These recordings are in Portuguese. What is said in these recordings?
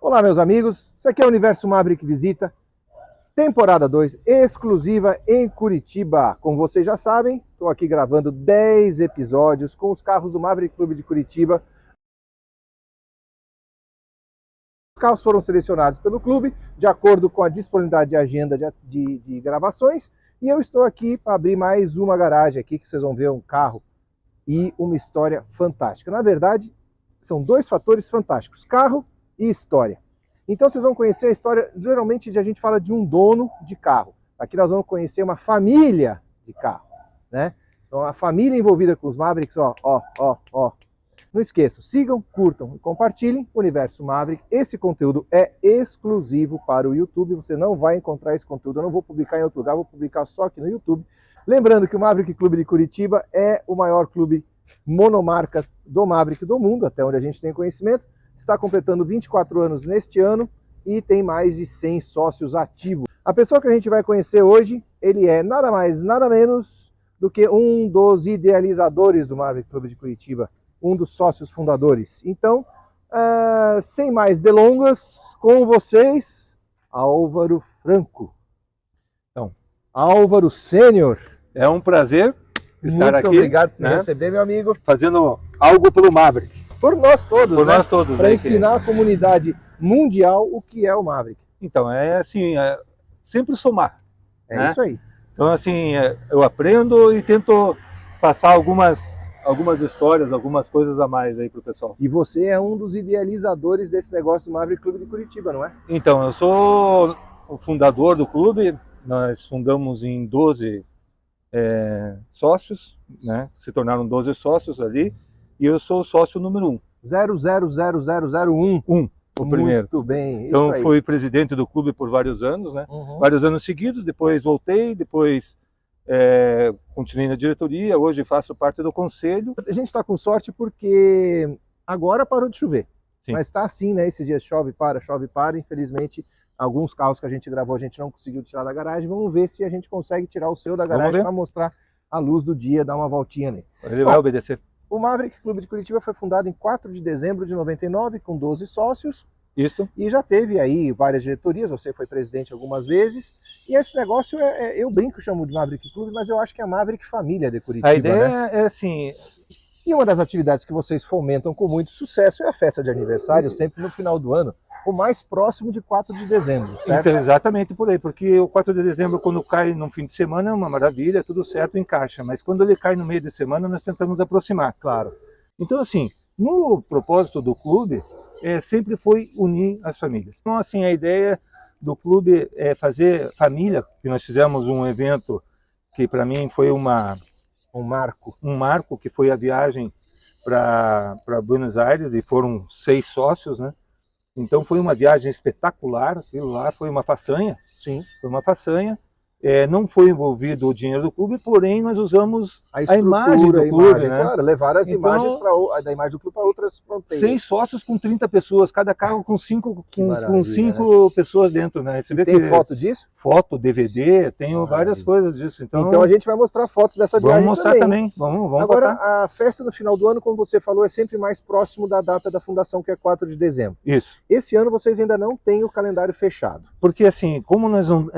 Olá, meus amigos. Isso aqui é o Universo Maverick Visita, temporada 2, exclusiva em Curitiba. Como vocês já sabem, estou aqui gravando 10 episódios com os carros do Maverick Clube de Curitiba. Os carros foram selecionados pelo clube de acordo com a disponibilidade de agenda de gravações. E eu estou aqui para abrir mais uma garagem aqui, que vocês vão ver um carro e uma história fantástica. Na verdade, são dois fatores fantásticos, carro e história. Então vocês vão conhecer a história, geralmente a gente fala de um dono de carro. Aqui nós vamos conhecer uma família de carro, né? Então a família envolvida com os Mavericks, ó. Não esqueçam, sigam, curtam e compartilhem o Universo Maverick. Esse conteúdo é exclusivo para o YouTube, você não vai encontrar esse conteúdo, eu não vou publicar em outro lugar, vou publicar só aqui no YouTube. Lembrando que o Maverick Clube de Curitiba é o maior clube monomarca do Maverick do mundo, até onde a gente tem conhecimento. Está completando 24 anos neste ano e tem mais de 100 sócios ativos. A pessoa que a gente vai conhecer hoje, ele é nada mais, nada menos do que um dos idealizadores do Maverick Clube de Curitiba, um dos sócios fundadores. Então, sem mais delongas, com vocês, Álvaro Franco. Então, Álvaro Sênior. É um prazer estar aqui. Muito obrigado por me né? receber, meu amigo. Fazendo algo pelo Maverick. Por nós todos, Por né? nós todos. Para ensinar a comunidade mundial o que é o Maverick. Então, é assim, sempre somar. É né? isso aí. Então, assim, eu aprendo e tento passar algumas histórias, algumas coisas a mais aí pro pessoal. E você é um dos idealizadores desse negócio do Maverick Clube de Curitiba, não é? Então, eu sou o fundador do clube. Nós fundamos em 12 sócios, né? Se tornaram 12 sócios ali. E eu sou o sócio número 1. 000001. O primeiro. Muito bem. Então, isso aí. fui presidente do clube por vários anos, né? Uhum. Vários anos seguidos, depois voltei, depois continuei na diretoria, hoje faço parte do conselho. A gente está com sorte porque agora parou de chover. Sim. Mas está assim, né? Esses dias chove, para. Infelizmente, alguns carros que a gente gravou a gente não conseguiu tirar da garagem. Vamos ver se a gente consegue tirar o seu da garagem para mostrar a luz do dia, dar uma voltinha nele. Ele vai obedecer. O Maverick Clube de Curitiba foi fundado em 4 de dezembro de 99, com 12 sócios. Isso. E já teve aí várias diretorias, você foi presidente algumas vezes. E esse negócio, eu brinco, chamo de Maverick Clube, mas eu acho que é a Maverick Família de Curitiba. A ideia, né? é assim... E uma das atividades que vocês fomentam com muito sucesso é a festa de aniversário, sempre no final do ano, o mais próximo de 4 de dezembro, certo? Então, exatamente por aí, porque o 4 de dezembro, quando cai no fim de semana, é uma maravilha, tudo certo, encaixa. Mas quando ele cai no meio de semana, nós tentamos aproximar. Claro. Então, assim, no propósito do clube, sempre foi unir as famílias. Então, assim, a ideia do clube é fazer família, que nós fizemos um evento que para mim foi um marco, que foi a viagem para Buenos Aires, e foram 6 sócios, né? Então foi uma viagem espetacular, aquilo lá foi uma façanha. Sim. Foi uma façanha. Não foi envolvido o dinheiro do clube, porém nós usamos a imagem do clube, né? Claro, levar as imagens da imagem do clube para outras fronteiras. 6 sócios com 30 pessoas, cada carro com 5 né? pessoas dentro, né? Você vê tem foto disso? Foto, DVD, tenho várias coisas disso. Então a gente vai mostrar fotos dessa viagem também. Vamos mostrar também. Vamos Agora, passar. a festa no final do ano, como você falou, é sempre mais próximo da data da fundação, que é 4 de dezembro. Isso. Esse ano vocês ainda não têm o calendário fechado. Porque assim, como nós não...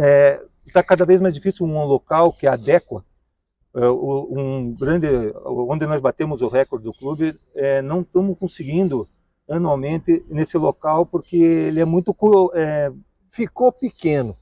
está cada vez mais difícil um local que adequa, onde nós batemos o recorde do clube, não estamos conseguindo anualmente nesse local, porque ele é muito... ficou pequeno.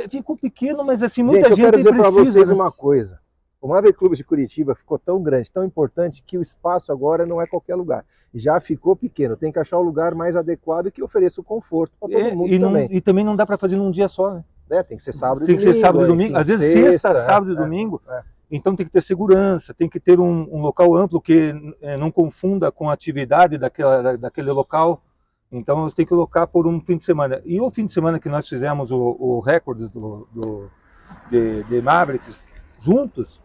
Ficou pequeno, mas assim, muita gente eu quero dizer para vocês né? uma coisa. O Maverick Clube de Curitiba ficou tão grande, tão importante, que o espaço agora não é qualquer lugar. Já ficou pequeno, tem que achar o lugar mais adequado que ofereça o conforto para todo mundo também. E também não dá para fazer num dia só, né? Tem que ser sábado e domingo. Tem que ser sábado e domingo, enfim, às vezes sexta, sábado e domingo. Então tem que ter segurança, tem que ter um local amplo que não confunda com a atividade daquele local. Então você tem que colocar por um fim de semana. E o fim de semana que nós fizemos o recorde de Mavericks juntos,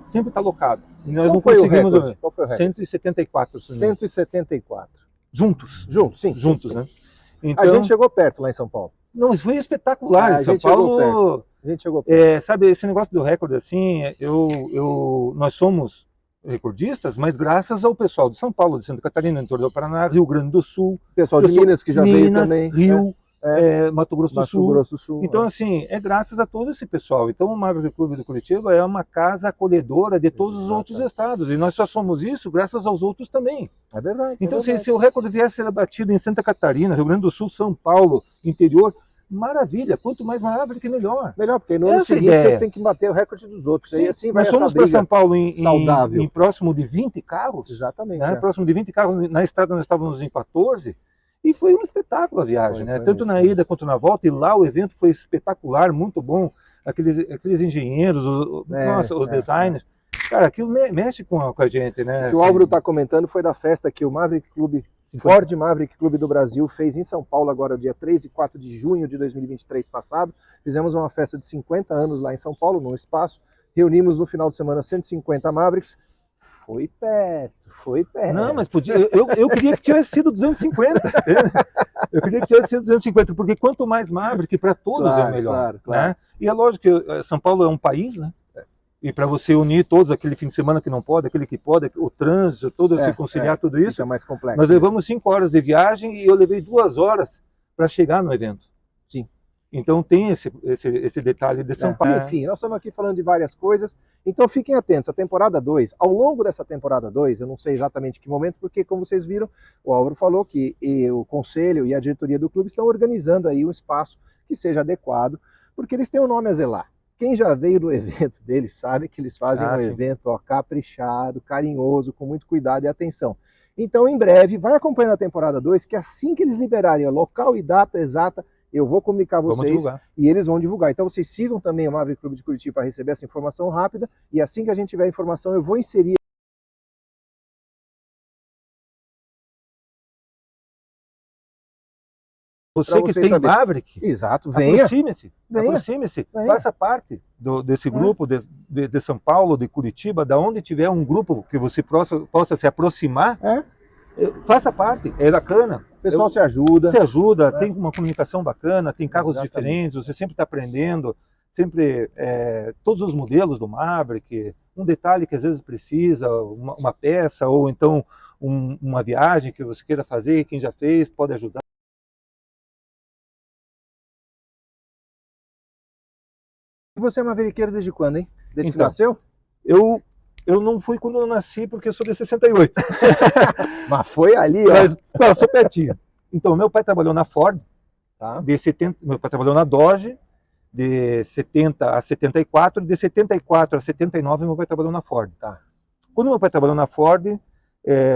sempre está locado. E nós não conseguimos. Qual foi o recorde? 174. 174. Juntos, sim. Juntos, né? Então, a gente chegou perto lá em São Paulo. Não, isso foi espetacular. São Paulo, a gente chegou perto. Sabe, esse negócio do recorde, assim, nós somos recordistas, mas graças ao pessoal de São Paulo, de Santa Catarina, interior do Paraná, Rio Grande do Sul, pessoal de Minas que já veio também, Rio, Mato Grosso do Sul. Então, é. assim, é graças a todo esse pessoal. Então, o Maverick Clube do Curitiba é uma casa acolhedora de todos os outros estados. E nós só somos isso graças aos outros também. É verdade. Então, se o recorde viesse a ser batido em Santa Catarina, Rio Grande do Sul, São Paulo, interior, maravilha. Quanto mais Maverick, melhor. Melhor, porque no ano seguinte vocês têm que bater o recorde dos outros. Sim, e assim vai nós fomos para São Paulo em próximo de 20 carros. Exatamente. Né? Próximo de 20 carros. Na estrada nós estávamos em 14. E foi um espetáculo a viagem, né? Tanto na ida quanto na volta. E lá o evento foi espetacular, muito bom. Aqueles engenheiros, os designers. Cara, aquilo mexe com a gente, né? O que o Álvaro está comentando foi da festa que o Maverick Clube, Ford Maverick Clube do Brasil fez em São Paulo agora dia 3 e 4 de junho de 2023 passado. Fizemos uma festa de 50 anos lá em São Paulo, num espaço. Reunimos no final de semana 150 Mavericks. Foi perto, foi perto. Não, mas podia. Eu queria que tivesse sido 250. Eu queria que tivesse sido 250, porque quanto mais Maverick, para todos é o melhor. Claro. Né? E é lógico que São Paulo é um país, né? E para você unir todos, aquele fim de semana que não pode, aquele que pode, o trânsito, você conciliar tudo isso. É mais complexo. Nós levamos 5 horas de viagem e eu levei 2 horas para chegar no evento. Sim. Então tem esse detalhe de São Paulo. Enfim, nós estamos aqui falando de várias coisas, então fiquem atentos, a temporada 2, ao longo dessa temporada 2, eu não sei exatamente que momento, porque como vocês viram, o Álvaro falou que o conselho e a diretoria do clube estão organizando aí um espaço que seja adequado, porque eles têm um nome a zelar. Quem já veio no evento deles sabe que eles fazem um evento caprichado, carinhoso, com muito cuidado e atenção. Então, em breve, vai acompanhando a temporada 2, que assim que eles liberarem o local e data exata, eu vou comunicar a vocês e eles vão divulgar. Então vocês sigam também o Maverick Clube de Curitiba para receber essa informação rápida e assim que a gente tiver a informação eu vou inserir. Você que tem Maverick, exato, venha. Aproxime-se, faça parte desse grupo de São Paulo, de Curitiba, da onde tiver um grupo que você possa se aproximar. Faça parte, é bacana. O pessoal se ajuda. Tem uma comunicação bacana, tem carros diferentes, você sempre está aprendendo, sempre todos os modelos do Maverick, um detalhe que às vezes precisa, uma peça, ou então uma viagem que você queira fazer, quem já fez pode ajudar. E você é maveriqueiro desde quando, hein? Desde que nasceu? Eu não fui quando eu nasci, porque eu sou de 68. Mas foi ali, ó. Mas eu sou pertinho. Então, meu pai trabalhou na Ford, meu pai trabalhou na Dodge, de 70 a 74, de 74 a 79 meu pai trabalhou na Ford. Quando meu pai trabalhou na Ford,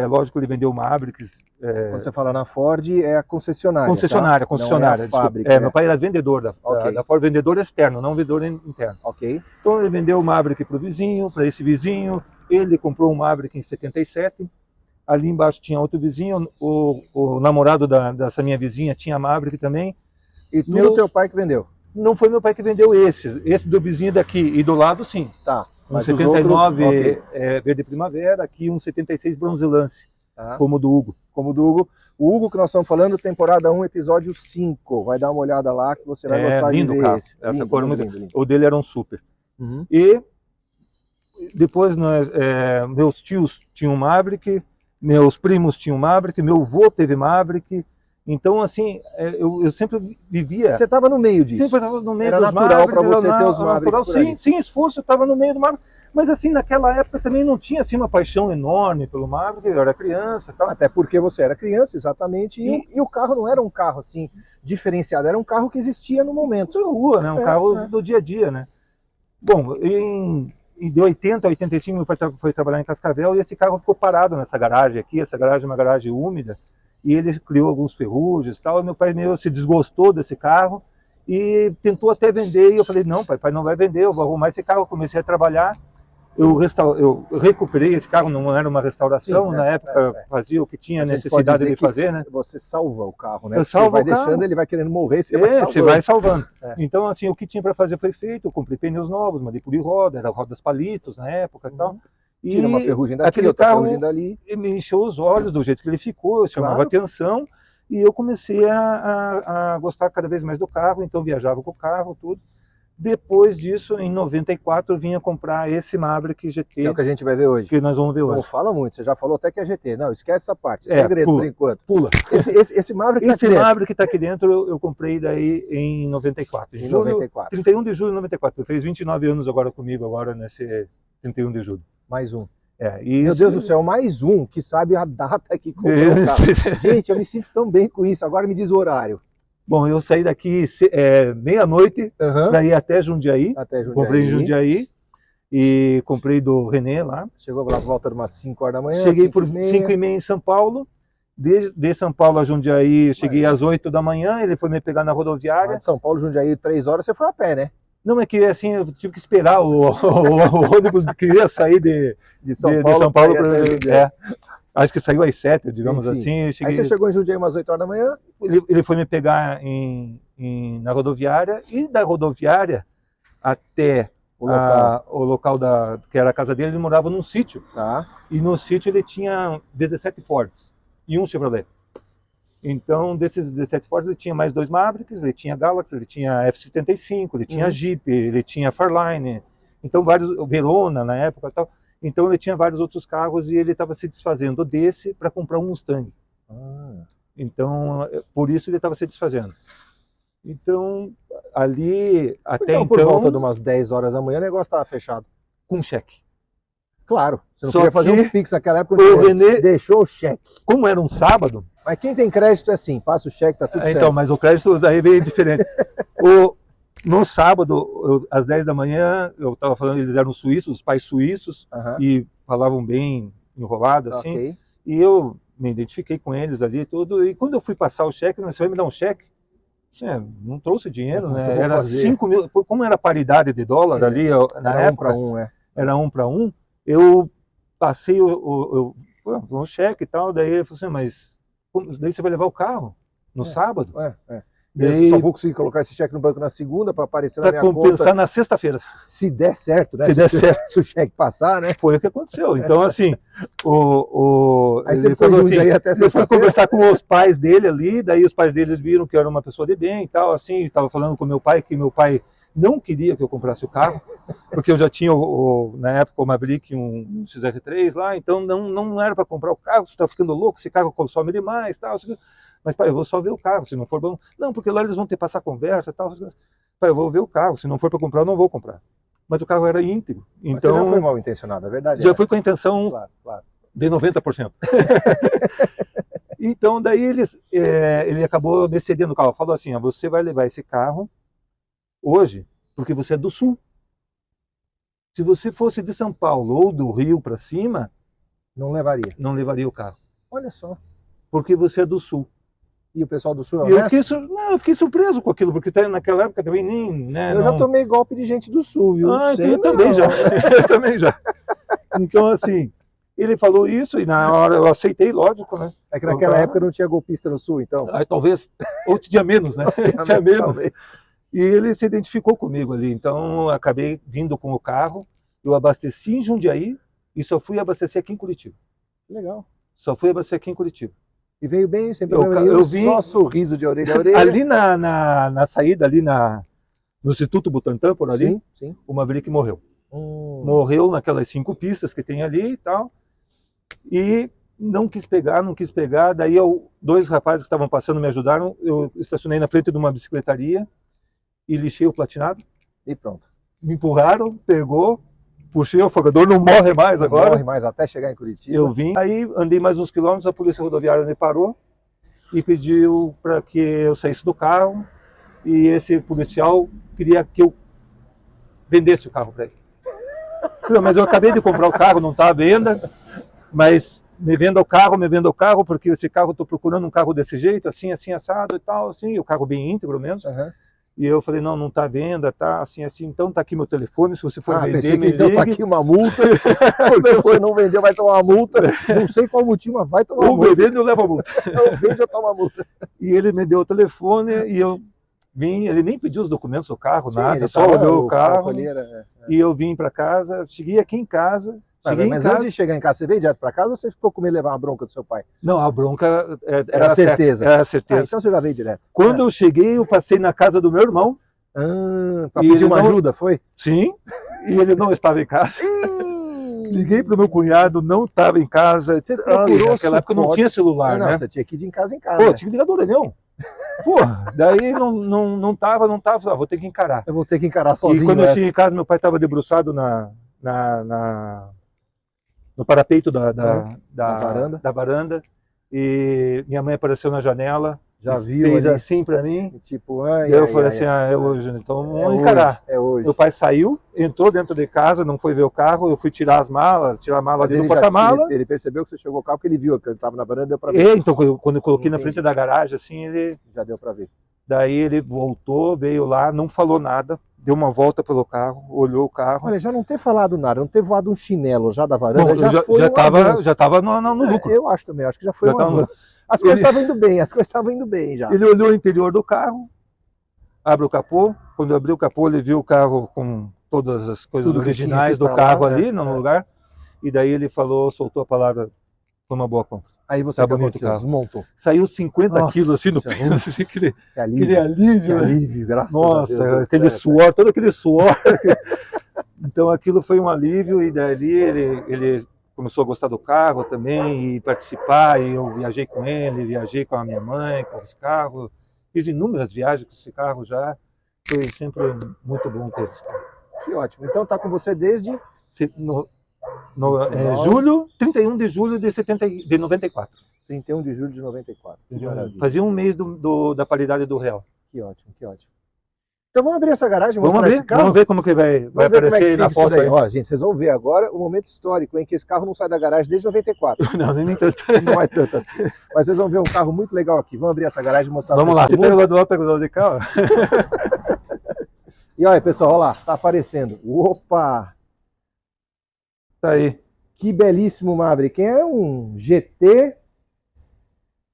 lógico que ele vendeu Mavericks. Quando você fala na Ford, é a concessionária. Concessionária. Não é a fábrica. Meu pai era vendedor da Ford, vendedor externo, não vendedor interno. Então ele vendeu o Maverick para o vizinho, para esse vizinho, ele comprou um Maverick em 77, ali embaixo tinha outro vizinho, o namorado dessa minha vizinha tinha Maverick também. E tudo teu pai que vendeu? Não foi meu pai que vendeu esse do vizinho daqui, e do lado sim. Um 79 verde primavera, aqui um 76 bronze lance, como o do Hugo. O Hugo que nós estamos falando, temporada 1, episódio 5. Vai dar uma olhada lá que você vai gostar de ver esse. Essa cor é muito lindo. O dele era um super. E depois meus tios tinham Maverick, meus primos tinham Maverick, meu avô teve Maverick. Então, assim, eu sempre vivia... Você estava no meio disso? Sempre estava no meio Era dos natural Maverick. para você ter os Mavericks por aí. Sem esforço, eu estava no meio do Maverick. Mas, assim, naquela época também não tinha assim, uma paixão enorme pelo Maverick, eu era criança. Tal. Até porque você era criança, exatamente, e o carro não era um carro, assim, diferenciado, era um carro que existia no momento. De rua, né? Um carro do dia a dia, né? Bom, de 80 a 85, meu pai foi trabalhar em Cascavel e esse carro ficou parado nessa garagem aqui. Essa garagem é uma garagem úmida. E ele criou alguns ferrugens e tal, e meu pai meio se desgostou desse carro e tentou até vender, e eu falei, não, pai não vai vender, eu vou arrumar esse carro. Eu comecei a trabalhar, eu recuperei esse carro, não era uma restauração, na época fazia o que tinha necessidade de fazer, né? Você salva o carro, né? Você vai deixando, ele vai querendo morrer, você vai salvando. Então, assim, o que tinha para fazer foi feito, eu comprei pneus novos, mandei polir roda, era rodas palitos na época e tal. Tira uma ferrugem daqui, outra ferrugem dali. Me encheu os olhos do jeito que ele ficou, chamava atenção, e eu comecei a gostar cada vez mais do carro, então viajava com o carro, tudo. Depois disso, em 94, eu vinha comprar esse Maverick GT. Que é o que a gente vai ver hoje. Que nós vamos ver hoje. Não fala muito, você já falou até que é GT. Não, esquece essa parte, é segredo pula, por enquanto. Pula. Esse Maverick esse Maverick que está aqui dentro, eu comprei daí em 94. Em 94. 31 de julho de 94. Ele fez 29 anos agora comigo, agora nesse 31 de julho. Mais um. Meu Deus do céu, mais um que sabe a data que comprou o carro. Gente, eu me sinto tão bem com isso. Agora me diz o horário. Bom, eu saí daqui meia-noite para ir até Jundiaí. Comprei em Jundiaí e comprei do René lá. Chegou lá por volta de umas 5 horas da manhã. Cheguei por 5h30 em São Paulo. De São Paulo a Jundiaí, eu cheguei às 8 da manhã. Ele foi me pegar na rodoviária. De São Paulo, Jundiaí, 3 horas, você foi a pé, né? Não, é que assim, eu tive que esperar o ônibus que ia sair de São Paulo para acho que saiu às 7, digamos. Enfim. Assim. Aí você chegou em Jundiaí umas 8 horas da manhã? Ele foi me pegar na rodoviária, e da rodoviária até o local que era a casa dele, ele morava num sítio. Tá. E no sítio ele tinha 17 Fords e um Chevrolet. Então, desses 17 Fords, ele tinha mais 2 Mavericks, ele tinha Galaxy, ele tinha F-75, ele tinha Jeep, ele tinha Farline, então vários, Verona na época e tal. Então ele tinha vários outros carros e ele estava se desfazendo desse para comprar um Mustang. Então, por isso ele estava se desfazendo. Então, ali, até então... por volta de umas 10 horas da manhã, o negócio estava fechado. Com cheque. Claro, você não queria fazer um Pix naquela época, o René deixou o cheque. Como era um sábado... Mas quem tem crédito é assim, passa o cheque, tá tudo certo. Então, mas o crédito daí veio diferente. No sábado, às 10 da manhã, eu estava falando, eles eram suíços, os pais suíços, e falavam bem enrolado, assim. Okay. E eu me identifiquei com eles ali e tudo. E quando eu fui passar o cheque, você vai me dar um cheque? Não trouxe dinheiro, né? Era 5 mil, como era paridade de dólar ali na época, era 1 para 1, eu passei o cheque e tal, daí ele falou assim, mas daí você vai levar o carro no sábado? Eu só vou conseguir colocar esse cheque no banco na segunda para aparecer na minha conta. Para compensar na sexta-feira. Se der certo, né? Se der certo. Se o cheque passar, né? Foi o que aconteceu. Então, assim, aí você foi aí até eu fui conversar com os pais dele ali, daí os pais deles viram que eu era uma pessoa de bem e tal, assim, estava falando com meu pai, que meu pai não queria que eu comprasse o carro, porque eu já tinha, na época, o Maverick, um XR3 lá, então não era para comprar o carro, você está ficando louco, esse carro consome demais e tal, mas pai, eu vou só ver o carro, se não for bom. Não, porque lá eles vão ter que passar conversa e tal. Pai, eu vou ver o carro, se não for para comprar, eu não vou comprar. Mas o carro era íntegro. Então, você já foi mal intencionado, é verdade. Já fui com a intenção de 90%. Então, daí ele acabou me cedendo o carro. Falou assim, você vai levar esse carro hoje, porque você é do Sul. Se você fosse de São Paulo ou do Rio para cima... Não levaria. Não levaria o carro. Olha só. Porque você é do Sul. E o pessoal do Sul é honesto? Eu fiquei surpreso com aquilo, porque naquela época também nem... Né, já tomei golpe de gente do Sul, viu? Eu também já. Eu também já. Então, assim, ele falou isso e na hora eu aceitei, lógico, né? É que naquela época não tinha golpista no Sul, então? Talvez, ou tinha menos, né? Tinha menos. Talvez. E ele se identificou comigo ali, então eu acabei vindo com o carro, eu abasteci em Jundiaí e só fui abastecer aqui em Curitiba. Legal. Só fui abastecer aqui em Curitiba. E veio bem, sem problema nenhum, só sorriso de orelha a orelha. Ali na saída, ali no Instituto Butantan, por ali, sim. O Maverick morreu. Morreu naquelas 5 pistas que tem ali e tal. E não quis pegar. Daí 2 rapazes que estavam passando me ajudaram. Eu estacionei na frente de uma bicicletaria e lixei o platinado. E pronto. Me empurraram, pegou. Puxei o afogador, não morre mais agora. Não morre mais até chegar em Curitiba. Eu vim, aí andei mais uns quilômetros, a polícia rodoviária me parou e pediu para que eu saísse do carro, e esse policial queria que eu vendesse o carro para ele. Mas eu acabei de comprar o carro, não está à venda, mas me venda o carro, porque esse carro, estou procurando um carro desse jeito, assim, assado e tal, assim, o carro bem íntegro mesmo. E eu falei, não está à venda, tá assim, então está aqui meu telefone, se você for vender, me ligue. Está aqui uma multa, porque você não vendeu, vai tomar uma multa, não sei qual motivo, mas vai tomar uma multa. Ou vendendo, eu levo a multa. Ou vende, eu tomo a multa. E ele me deu o telefone e eu vim, ele nem pediu os documentos do carro, nada, só olhou o carro, e eu vim para casa, cheguei aqui em casa. Mas antes de chegar em casa, você veio direto para casa ou você ficou com medo de levar uma bronca do seu pai? Não, a bronca era certeza. Era certeza. Então você já veio direto. Quando eu cheguei, eu passei na casa do meu irmão, Para pedir uma não... ajuda, foi? Sim, e ele não estava em casa. Liguei pro meu cunhado, não estava em casa. Você procurou naquela época não tinha celular, não, né? você tinha que ir de casa em casa. Pô, né? tinha que ligar do orelhão. Porra, daí não tava, vou ter que encarar. Eu vou ter que encarar sozinho. E quando eu cheguei em casa, meu pai estava debruçado no parapeito da varanda, e minha mãe apareceu na janela, já viu, fez ali, assim para mim. Tipo, Daí eu falei assim, é hoje, então vamos encarar. É hoje. Meu pai saiu, entrou dentro de casa, não foi ver o carro, eu fui tirar a mala ali no porta-mala. Ele percebeu que você chegou ao carro porque ele viu que ele estava na varanda, deu para ver. Então quando eu coloquei na frente da garagem, assim, ele... Já deu para ver. Daí ele voltou, veio lá, não falou nada, deu uma volta pelo carro, olhou o carro. Olha, já não ter falado nada, não ter voado um chinelo já da varanda, bom, já tava no lucro. Eu acho também, acho que já foi um avanço. As coisas estavam indo bem, já. Ele olhou o interior do carro, abre o capô, quando abriu o capô ele viu o carro com todas as coisas originais do carro ali no lugar, e daí ele soltou a palavra, foi uma boa compra. Aí você desmontou. Saiu 50 quilos assim no peito, assim, aquele alívio, graças a Deus. Aquele suor, todo aquele suor. Então aquilo foi um alívio, e dali ele começou a gostar do carro também, e participar, e eu viajei com ele, viajei com a minha mãe, com esse carro. Fiz inúmeras viagens com esse carro já, foi sempre muito bom ter esse carro. Que ótimo. Então tá com você desde... julho, 31 de julho de 94. 31 de julho de 94. Fazia um mês da paridade do real. Que ótimo, que ótimo. Então vamos abrir essa garagem, vamos ver como que vai aparecer na foto aí. Ó, gente, vocês vão ver agora o momento histórico em que esse carro não sai da garagem desde 94. Não, nem tanto. Não é tanto assim. Mas vocês vão ver um carro muito legal aqui. Vamos abrir essa garagem e mostrar. Vamos lá. Você pega o lado do lá, pega o lado de cá. Ó. E olha, pessoal, olha lá, tá aparecendo. Opa! Tá aí. Que belíssimo Maverick. É um GT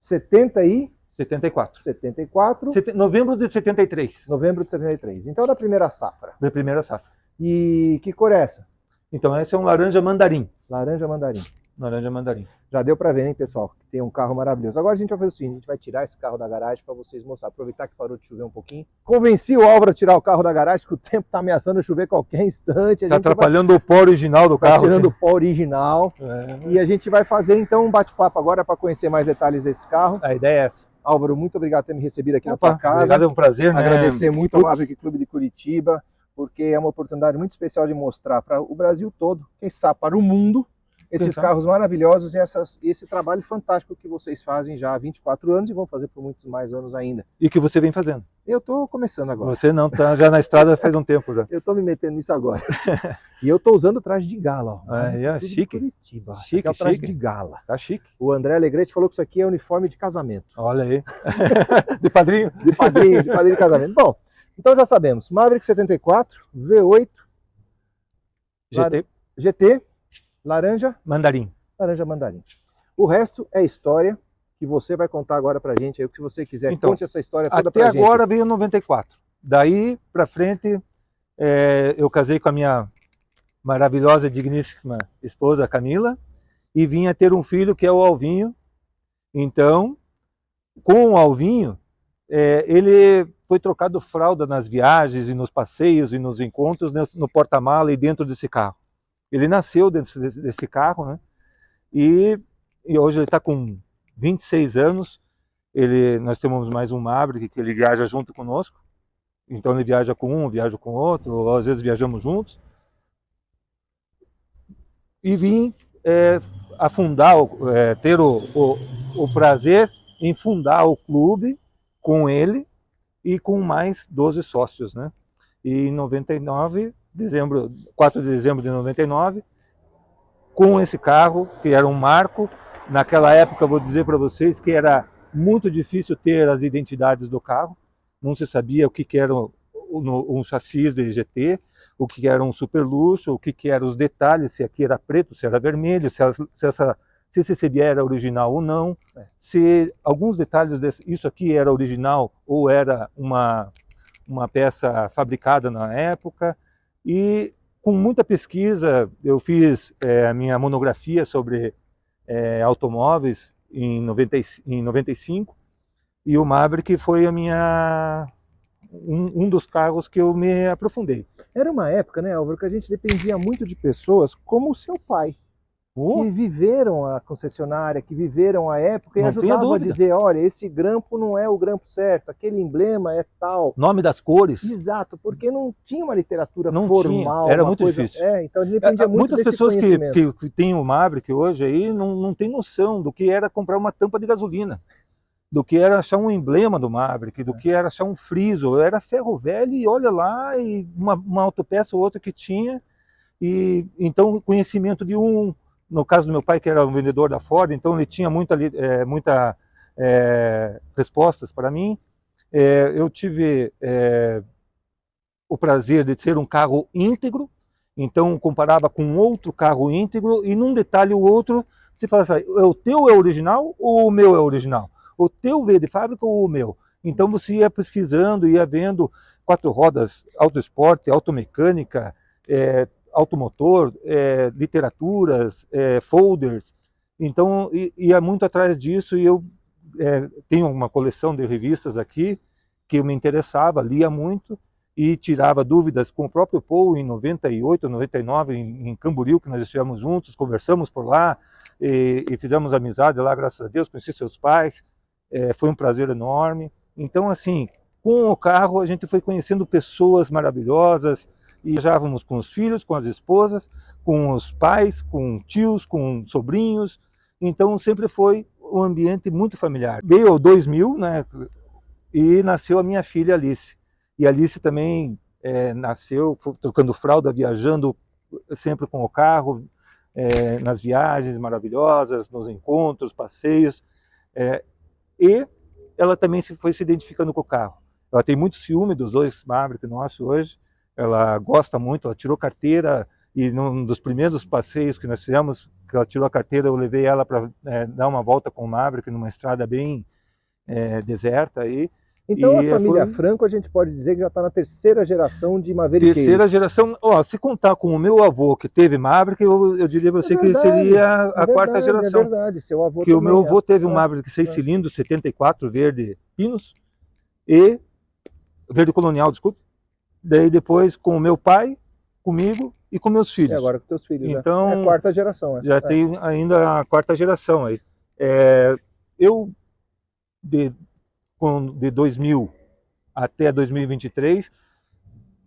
74. Novembro de 73. Novembro de 73. Então é da primeira safra. Da primeira safra. E que cor é essa? Então esse é um laranja mandarim. Laranja mandarim. Laranja mandarim. Já deu para ver, hein, pessoal? Tem um carro maravilhoso. Agora a gente vai fazer o seguinte, a gente vai tirar esse carro da garagem para vocês mostrar. Aproveitar que parou de chover um pouquinho. Convenci o Álvaro a tirar o carro da garagem, que o tempo tá ameaçando chover qualquer instante. Tá atrapalhando o pó original do carro. Tá tirando o pó original. E a gente vai fazer então um bate-papo agora para conhecer mais detalhes desse carro. A ideia é essa. Álvaro, muito obrigado por ter me recebido aqui na tua casa. Obrigado, é um prazer, né? Agradecer muito ao Maverick Clube de Curitiba, porque é uma oportunidade muito especial de mostrar para o Brasil todo, quem sabe para o mundo, esses carros maravilhosos e esse trabalho fantástico que vocês fazem já há 24 anos e vão fazer por muitos mais anos ainda. E que você vem fazendo? Eu estou começando agora. Você não, tá já na estrada faz um tempo já. Eu estou me metendo nisso agora. E eu estou usando o traje de gala. Ó. É chique. Curitiba. Chique, é o traje de gala. Tá chique. O André Alegrete falou que isso aqui é uniforme de casamento. Olha aí. De padrinho. De padrinho de casamento. Bom, então já sabemos. Maverick 74, V8. GT. Laranja mandarim. O resto é história que você vai contar agora pra gente aí, o que você quiser. Então, conte essa história toda pra gente. Até agora veio 94. Daí pra frente eu casei com a minha maravilhosa e digníssima esposa Camila e vim a ter um filho que é o Alvinho. Então, com o Alvinho, ele foi trocado fralda nas viagens e nos passeios e nos encontros no porta-mala e dentro desse carro. Ele nasceu dentro desse carro, né? E hoje ele está com 26 anos. Nós temos mais um Maverick que ele viaja junto conosco. Então ele viaja com um, viaja com outro, ou às vezes viajamos juntos. E vim ter o prazer em fundar o clube com ele e com mais 12 sócios, né? E em 99... 4 de dezembro de 99, com esse carro, que era um marco. Naquela época, vou dizer para vocês que era muito difícil ter as identidades do carro, não se sabia o que era um chassi de GT, o que era um super luxo, o que eram os detalhes, se aqui era preto, se era vermelho, se esse CBR era original ou não, se alguns detalhes isso aqui era original ou era uma peça fabricada na época. E com muita pesquisa, eu fiz a minha monografia sobre automóveis em 95, e o Maverick foi um dos carros que eu me aprofundei. Era uma época, né, Álvaro, que a gente dependia muito de pessoas como o seu pai, que viveram a concessionária, que viveram a época e ajudavam a dizer, olha, esse grampo não é o grampo certo, aquele emblema é tal. Nome das cores. Exato, porque não tinha uma literatura não formal. Tinha. Era muito difícil. Então a gente dependia muito muitas desse pessoas conhecimento. que têm o Maverick hoje aí não tem noção do que era comprar uma tampa de gasolina, do que era achar um emblema do Maverick, do que era achar um friso. Era ferro velho e olha lá, e uma autopeça ou outra que tinha. E então o conhecimento de no caso do meu pai, que era um vendedor da Ford, então ele tinha muita respostas para mim. Eu tive o prazer de ser um carro íntegro, então comparava com outro carro íntegro, e num detalhe o outro, você fala assim, o teu é original ou o meu é original? O teu veio de fábrica ou o meu? Então você ia pesquisando, ia vendo 4 rodas, auto esporte, automecânica, automotor, literaturas, folders. Então ia muito atrás disso, e eu tenho uma coleção de revistas aqui que eu me interessava, lia muito e tirava dúvidas com o próprio Paul em 98, 99, em Camboriú, que nós estivemos juntos, conversamos por lá e fizemos amizade lá, graças a Deus, conheci seus pais, foi um prazer enorme. Então, assim, com o carro a gente foi conhecendo pessoas maravilhosas, e viajávamos com os filhos, com as esposas, com os pais, com tios, com sobrinhos. Então sempre foi um ambiente muito familiar. Veio o 2000, né, e nasceu a minha filha Alice. E a Alice também nasceu trocando fralda, viajando sempre com o carro, nas viagens maravilhosas, nos encontros, passeios. E ela também foi se identificando com o carro. Ela tem muito ciúme dos 2 Maverick nossos hoje. Ela gosta muito, ela tirou carteira, e num dos primeiros passeios que nós fizemos, que ela tirou a carteira, eu levei ela para dar uma volta com o Maverick numa estrada bem deserta aí. Então a família Franco, a gente pode dizer que já está na 3ª geração de Maverickeiros. 3ª geração, se contar com o meu avô que teve Maverick, eu diria para você que seria a 4ª geração. É verdade, seu avô que também. O meu avô teve um Maverick 6 cilindros, 74, verde Pinos, e verde colonial, desculpe. Daí depois com o meu pai, comigo e com meus filhos. E agora com teus filhos, então, é a 4ª geração. Já tem ainda a 4ª geração aí. Eu, de 2000 até 2023,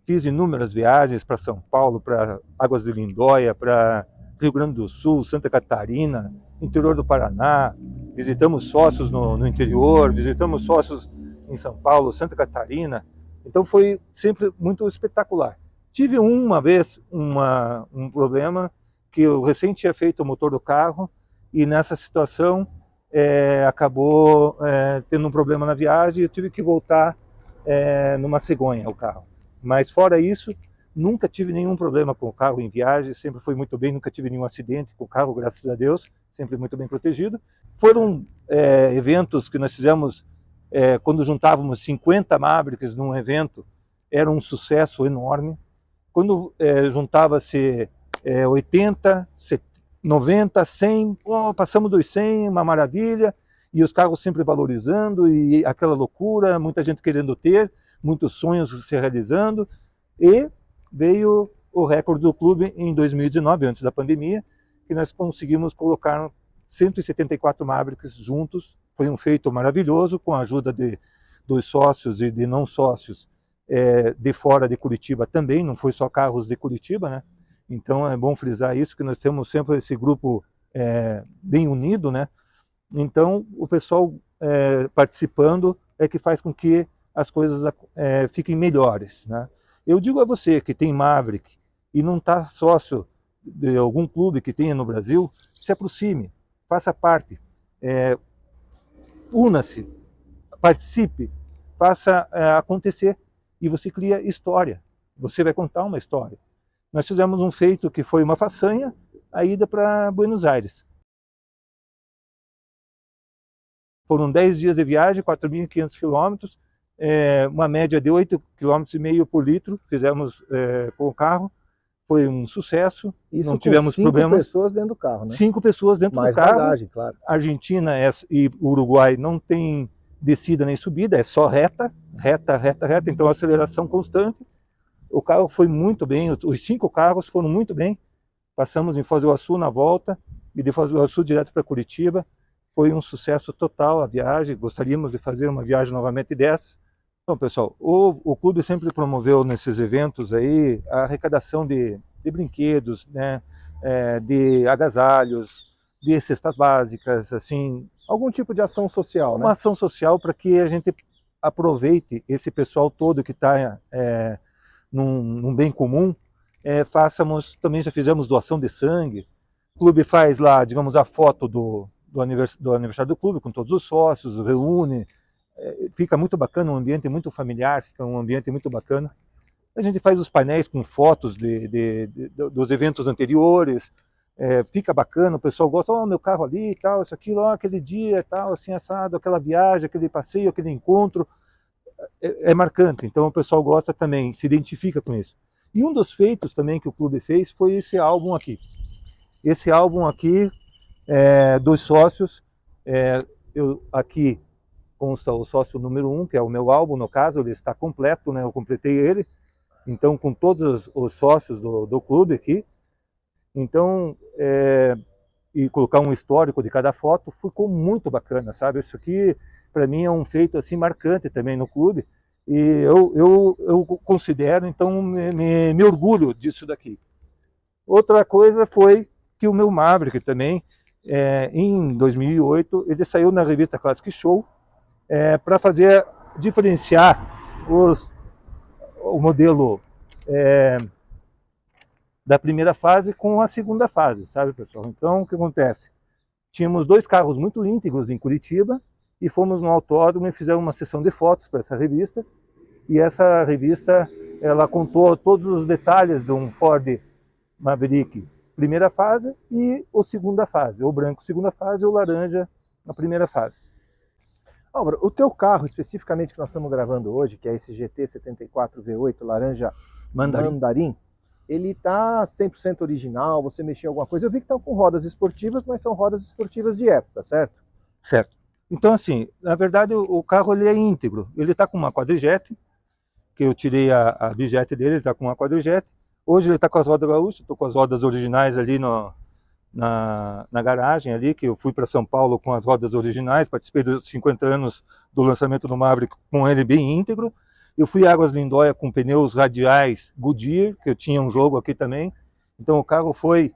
fiz inúmeras viagens para São Paulo, para Águas de Lindóia, para Rio Grande do Sul, Santa Catarina, interior do Paraná. Visitamos sócios no interior, visitamos sócios em São Paulo, Santa Catarina. Então foi sempre muito espetacular. Tive uma vez um problema, que eu recém tinha feito o motor do carro, e nessa situação acabou tendo um problema na viagem, e eu tive que voltar numa cegonha o carro. Mas fora isso, nunca tive nenhum problema com o carro em viagem, sempre foi muito bem, nunca tive nenhum acidente com o carro, graças a Deus, sempre muito bem protegido. Foram eventos que nós fizemos, quando juntávamos 50 Mavericks num evento, era um sucesso enorme. Quando juntava-se 80, 90, 100, passamos dos 100, uma maravilha, e os carros sempre valorizando, e aquela loucura, muita gente querendo ter, muitos sonhos se realizando, e veio o recorde do clube em 2019, antes da pandemia, que nós conseguimos colocar 174 Mavericks juntos. Foi um feito maravilhoso, com a ajuda dos sócios e de não sócios de fora de Curitiba também, não foi só carros de Curitiba, né? Então é bom frisar isso, que nós temos sempre esse grupo bem unido, né? Então o pessoal participando é que faz com que as coisas fiquem melhores, né? Eu digo a você que tem Maverick e não está sócio de algum clube que tenha no Brasil, se aproxime, faça parte, una-se, participe, faça acontecer, e você cria história, você vai contar uma história. Nós fizemos um feito que foi uma façanha, a ida para Buenos Aires. Foram 10 dias de viagem, 4.500 quilômetros, uma média de 8,5 km por litro, fizemos com o carro. Foi um sucesso, isso não tivemos problemas. 5 pessoas dentro do carro, né? 5 pessoas dentro do carro. Bagagem, claro. Argentina e Uruguai não tem descida nem subida, é só reta. reta, reta, reta, então aceleração constante. O carro foi muito bem, os 5 carros foram muito bem. Passamos em Foz do Iguaçu na volta e de Foz do Iguaçu direto para Curitiba. Foi um sucesso total a viagem, gostaríamos de fazer uma viagem novamente dessas. Então, pessoal, o clube sempre promoveu nesses eventos aí a arrecadação de brinquedos, né, de agasalhos, de cestas básicas, assim. Algum tipo de ação social, né? Uma ação social para que a gente aproveite esse pessoal todo que está num bem comum. Também já fizemos doação de sangue. O clube faz lá, digamos, a foto do aniversário do clube com todos os sócios, reúne. Fica muito bacana, um ambiente muito familiar, fica um ambiente muito bacana. A gente faz os painéis com fotos dos eventos anteriores, fica bacana, o pessoal gosta, meu carro ali e tal, isso aquilo, aquele dia, tal, assim, assado, aquela viagem, aquele passeio, aquele encontro, é marcante, então o pessoal gosta também, se identifica com isso. E um dos feitos também que o clube fez foi esse álbum aqui. Esse álbum aqui, dos sócios, aqui consta o sócio número 1, que é o meu álbum, no caso, ele está completo, né? Eu completei ele, então com todos os sócios do clube aqui. Então, e colocar um histórico de cada foto, ficou muito bacana, sabe? Isso aqui, para mim, é um feito assim marcante também no clube, e eu considero, então, me orgulho disso daqui. Outra coisa foi que o meu Maverick também, em 2008, ele saiu na revista Classic Show, para diferenciar o modelo da primeira fase com a segunda fase, sabe, pessoal? Então, o que acontece? Tínhamos 2 carros muito íntegros em Curitiba e fomos no autódromo e fizemos uma sessão de fotos para essa revista. E essa revista, ela contou todos os detalhes de um Ford Maverick primeira fase e o segunda fase, o branco segunda fase e o laranja na primeira fase. Álvaro, o teu carro especificamente que nós estamos gravando hoje, que é esse GT 74 V8 laranja mandarim, ele está 100% original, você mexeu em alguma coisa? Eu vi que estão com rodas esportivas, mas são rodas esportivas de época, certo? Certo. Então, assim, na verdade o carro ele é íntegro, ele está com uma quadrijet, que eu tirei a bijet dele, ele está com uma quadrijet. Hoje ele está com as rodas gaúchas, estou com as rodas originais ali na garagem ali, que eu fui para São Paulo com as rodas originais, participei dos 50 anos do lançamento do Maverick com ele bem íntegro. Eu fui a Águas Lindóia com pneus radiais Goodyear, que eu tinha um jogo aqui também. Então o carro foi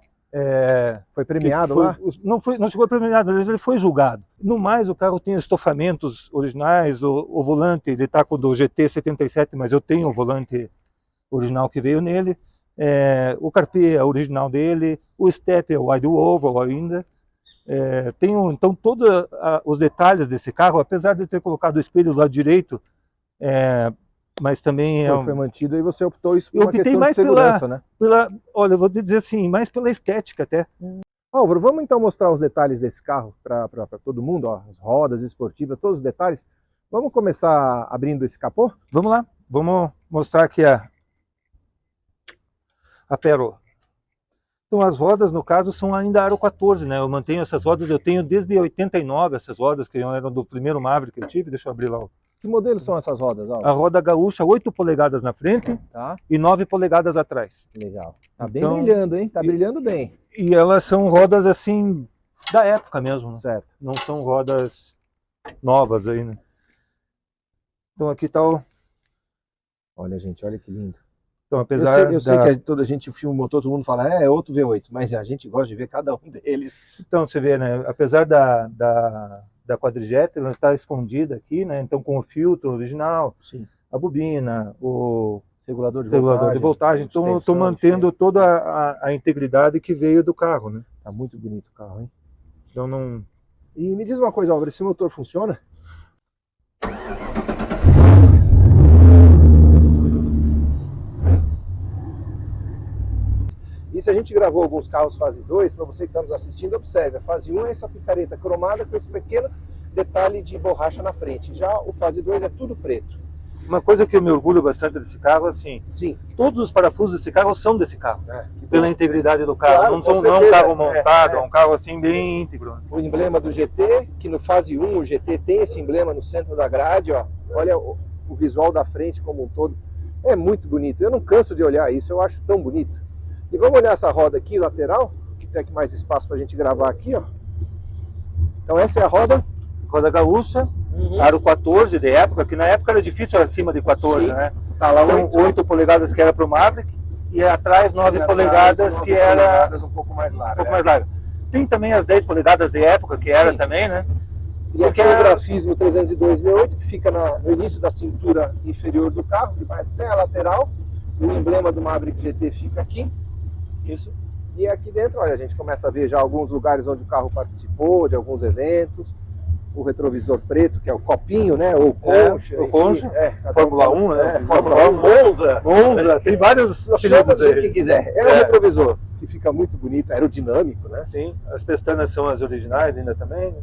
premiado lá? Não chegou premiado, mas ele foi julgado. No mais, o carro tem estofamentos originais, o volante ele está com o do GT 77, mas eu tenho o volante original que veio nele. O carpê é original dele, o step é wide oval ainda. Tenho então todos os detalhes desse carro, apesar de ter colocado o espelho do lado direito, mas também foi mantido e você optou isso por uma questão de segurança, né? Olha, eu vou te dizer assim, mais pela estética até. Álvaro, vamos então mostrar os detalhes desse carro para todo mundo, ó, as rodas esportivas, todos os detalhes. Vamos começar abrindo esse capô? Vamos lá, vamos mostrar aqui a Pérola. Então as rodas, no caso, são ainda aro 14, né? Eu mantenho essas rodas, eu tenho desde 89 essas rodas, que eram do primeiro Maverick que eu tive. Deixa eu abrir lá. Que modelo são essas rodas, Álvaro? A roda gaúcha, 8 polegadas na frente, tá, e 9 polegadas atrás. Legal. Tá bem brilhando, hein? Tá brilhando bem. E elas são rodas, assim, da época mesmo, né? Certo. Não são rodas novas aí, né? Então aqui tá o... Olha, gente, olha que lindo. Então, apesar eu sei que toda a gente filmou, todo mundo fala, é outro V8, mas a gente gosta de ver cada um deles. Então, você vê, né? Apesar da quadrijet, ela está escondida aqui, né? Então, com o filtro original, sim, a bobina, o regulador de voltagem. Então, eu estou mantendo toda a integridade que veio do carro, né? Tá muito bonito o carro, hein? Então, não... E me diz uma coisa, Álvaro, esse motor funciona? E se a gente gravou alguns carros fase 2, para você que está nos assistindo, observe, a fase 1 é essa picareta cromada com esse pequeno detalhe de borracha na frente. Já o fase 2 é tudo preto. Uma coisa que eu me orgulho bastante desse carro, assim, sim, todos os parafusos desse carro são desse carro, pela integridade do carro. Claro, não é um carro montado, é um carro assim bem íntegro. O emblema do GT, que no fase 1 o GT tem esse emblema no centro da grade, ó. Olha o visual da frente como um todo. É muito bonito, eu não canso de olhar isso, eu acho tão bonito. E vamos olhar essa roda aqui, lateral, que tem aqui mais espaço para a gente gravar aqui, ó. Então essa é a roda gaúcha, aro 14 de época, que na época era difícil acima de 14, sim, né? Tá lá Então, 8 polegadas que era para o Maverick, e atrás 9 polegadas que era um pouco mais larga. um pouco mais larga. Tem também as 10 polegadas de época, que era também, né? E aqui é o grafismo 302 V8, que fica no início da cintura inferior do carro, que vai até a lateral. O emblema do Maverick GT fica aqui. Isso. E aqui dentro, olha, a gente começa a ver já alguns lugares onde o carro participou, de alguns eventos. O retrovisor preto, que é o copinho, né? Ou concha. O concha. Fórmula 1, né? Fórmula 1, Monza. Monza, tem vários apelidos aí. O que quiser. É um retrovisor que fica muito bonito, aerodinâmico, né? Sim, as pestanas são as originais ainda também.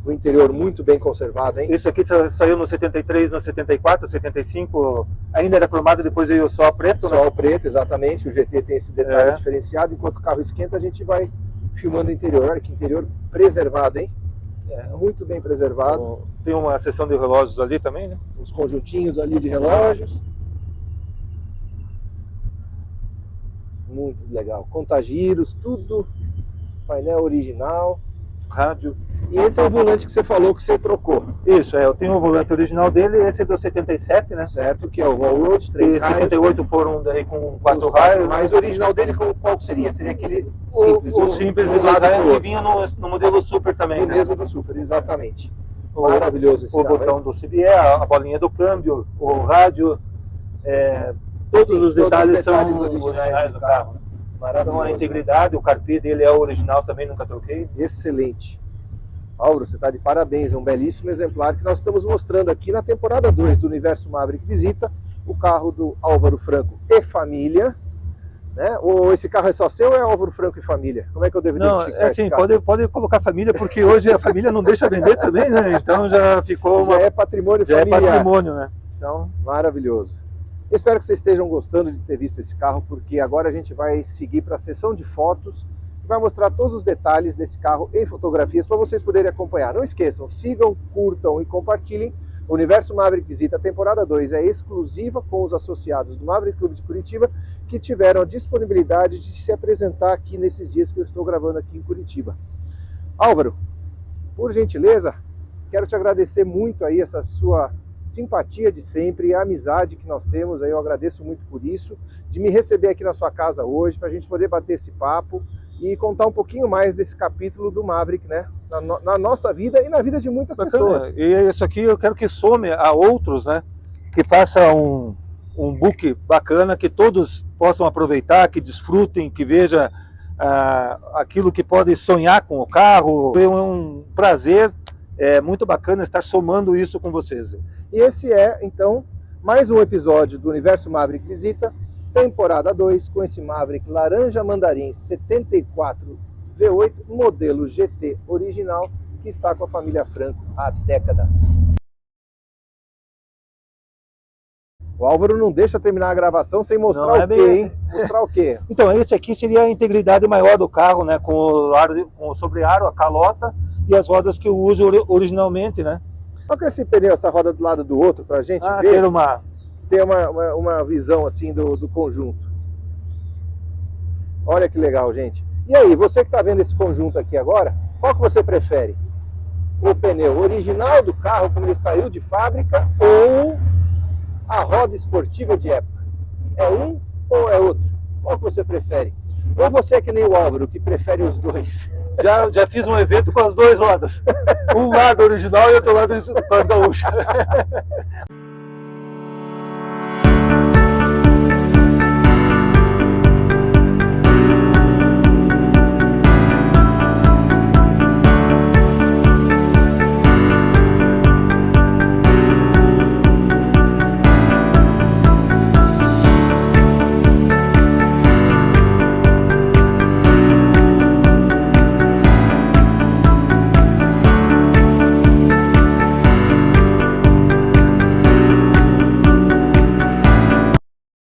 O interior muito bem conservado, hein? Isso aqui saiu no 73, no 74, 75, ainda era cromado, depois veio só preto, só né? o preto, exatamente. O GT tem esse detalhe diferenciado. Enquanto o carro esquenta, a gente vai filmando o interior. Olha que interior preservado, hein? Muito bem preservado. Tem uma seção de relógios ali também, né? Os conjuntinhos ali de relógios. Muito legal. Contagiros, tudo. Painel original. Rádio. E esse é o volante que você falou que você trocou. Isso, eu tenho o volante original dele, esse é do 77, né? Certo, que é o Wallroad, 3 raios. 78 foram daí com 4 raios. Mas o original dele qual seria? Seria aquele simples. O simples do lado que vinha no modelo Super também, né? Mesmo do Super, exatamente. Maravilhoso esse carro. O botão do CBE, a bolinha do câmbio, o rádio, todos os detalhes são originais do carro. Então a integridade, o carpê dele é o original também, nunca troquei. Excelente. Álvaro, você está de parabéns, é um belíssimo exemplar que nós estamos mostrando aqui na temporada 2 do Universo Maverick Visita, o carro do Álvaro Franco e família, né? Ou esse carro é só seu ou é Álvaro Franco e família? Como é que eu devo identificar esse carro? Pode colocar família, porque hoje a família não deixa vender também, né? Então já ficou já é patrimônio familiar. É patrimônio, né? Então, maravilhoso. Espero que vocês estejam gostando de ter visto esse carro, porque agora a gente vai seguir para a sessão de fotos e vai mostrar todos os detalhes desse carro em fotografias para vocês poderem acompanhar. Não esqueçam, sigam, curtam e compartilhem. O Universo Maverick Visita temporada 2 é exclusiva com os associados do Maverick Clube de Curitiba, que tiveram a disponibilidade de se apresentar aqui nesses dias que eu estou gravando aqui em Curitiba. Álvaro, por gentileza, quero te agradecer muito aí essa sua simpatia de sempre e a amizade que nós temos, aí eu agradeço muito por isso, de me receber aqui na sua casa hoje, para a gente poder bater esse papo e contar um pouquinho mais desse capítulo do Maverick, né? Na nossa vida e na vida de muitas pessoas. E isso aqui eu quero que some a outros, né? Que faça um book bacana, que todos possam aproveitar, que desfrutem, que veja aquilo que pode sonhar com o carro. É um prazer, muito bacana estar somando isso com vocês. E esse é, então, mais um episódio do Universo Maverick Visita, temporada 2, com esse Maverick laranja mandarim 74 V8, modelo GT original, que está com a família Franco há décadas. O Álvaro não deixa terminar a gravação sem mostrar o quê, hein? Mostrar o quê? Então, esse aqui seria a integridade maior do carro, né? Com o sobre-aro, a calota e as rodas que eu uso originalmente, né? Olha esse pneu, essa roda do lado do outro, pra gente ver. Ter uma visão assim do conjunto. Olha que legal, gente. E aí, você que está vendo esse conjunto aqui agora, qual que você prefere? O pneu original do carro, como ele saiu de fábrica, ou a roda esportiva de época? É um ou é outro? Qual que você prefere? Ou você é que nem o Álvaro, que prefere os dois? Já fiz um evento com as duas rodas. Um lado original e outro lado com as gaúchas.